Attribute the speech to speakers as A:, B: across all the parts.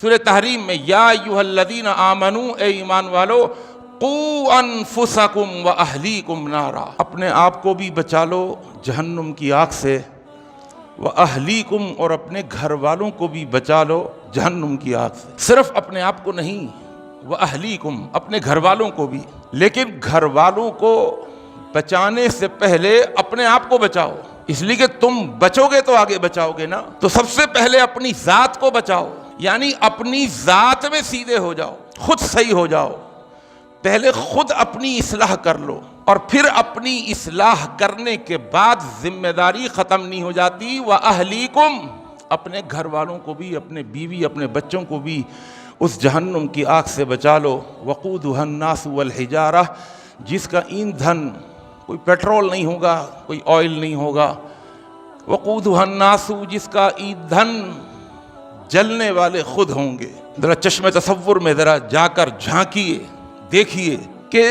A: سورہ تحریم میں یا ایھا الذین آمنو، اے ایمان والو، قوا انفسکم واہلیکم نارا، اپنے آپ کو بھی بچا لو جہنم کی آگ سے، واہلیکم، اور اپنے گھر والوں کو بھی بچا لو جہنم کی آگ سے۔ صرف اپنے آپ کو نہیں، واہلیکم، اپنے گھر والوں کو بھی، لیکن گھر والوں کو بچانے سے پہلے اپنے آپ کو بچاؤ، اس لیے کہ تم بچو گے تو آگے بچاؤ گے نا۔ تو سب سے پہلے اپنی ذات کو بچاؤ، یعنی اپنی ذات میں سیدھے ہو جاؤ، خود صحیح ہو جاؤ، پہلے خود اپنی اصلاح کر لو، اور پھر اپنی اصلاح کرنے کے بعد ذمہ داری ختم نہیں ہو جاتی۔ وَأَهْلِيكُمْ، اپنے گھر والوں کو بھی، اپنے بیوی، اپنے بچوں کو بھی اس جہنم کی آگ سے بچا لو۔ وَقُودُهَا النَّاسُ وَالْحِجَارَةُ، جس کا ایندھن کوئی پیٹرول نہیں ہوگا، کوئی آئل نہیں ہوگا۔ وَقُودُهَا النَّاسُ، جس کا ایندھن جلنے والے خود ہوں گے۔ ذرا چشم تصور میں ذرا جا کر جھانکیے، دیکھیے کہ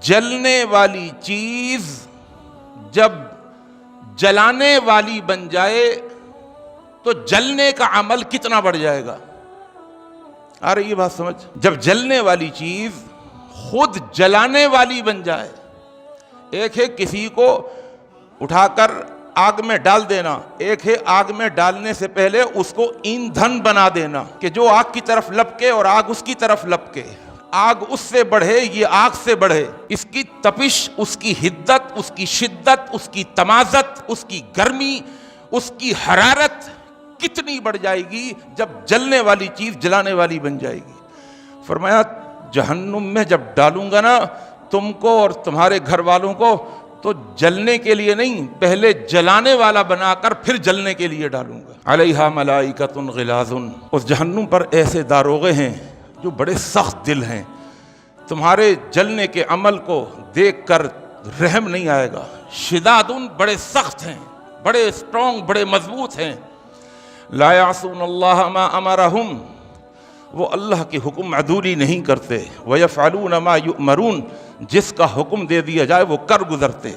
A: جلنے والی چیز جب جلانے والی بن جائے تو جلنے کا عمل کتنا بڑھ جائے گا۔ آ رہی ہے بات سمجھ؟ جب جلنے والی چیز خود جلانے والی بن جائے، ایک ہے کسی کو اٹھا کر آگ میں ڈال دینا، ایک ہے آگ میں ڈالنے سے پہلے اس کو ایندھن بنا دینا کہ جو آگ کی طرف لپکے اور آگ اس کی طرف لپکے، آگ اس سے بڑھے، یہ آگ سے بڑھے، اس کی تپش، اس کی حدت، اس کی شدت، اس کی تمازت، اس کی گرمی، اس کی حرارت کتنی بڑھ جائے گی جب جلنے والی چیز جلانے والی بن جائے گی۔ فرمایا جہنم میں جب ڈالوں گا نا تم کو اور تمہارے گھر والوں کو، تو جلنے کے لیے نہیں، پہلے جلانے والا بنا کر پھر جلنے کے لیے ڈالوں گا۔ علیہا ملائکۃ غلاظ، اس جہنم پر ایسے داروغے ہیں جو بڑے سخت دل ہیں، تمہارے جلنے کے عمل کو دیکھ کر رحم نہیں آئے گا۔ شداد، بڑے سخت ہیں، بڑے اسٹرانگ، بڑے مضبوط ہیں۔ لا یعصون اللہ ما امرہم، وہ اللہ کے حکم عدولی نہیں کرتے۔ وَيَفْعَلُونَ مَا يُؤْمَرُونَ، جس کا حکم دے دیا جائے وہ کر گزرتے۔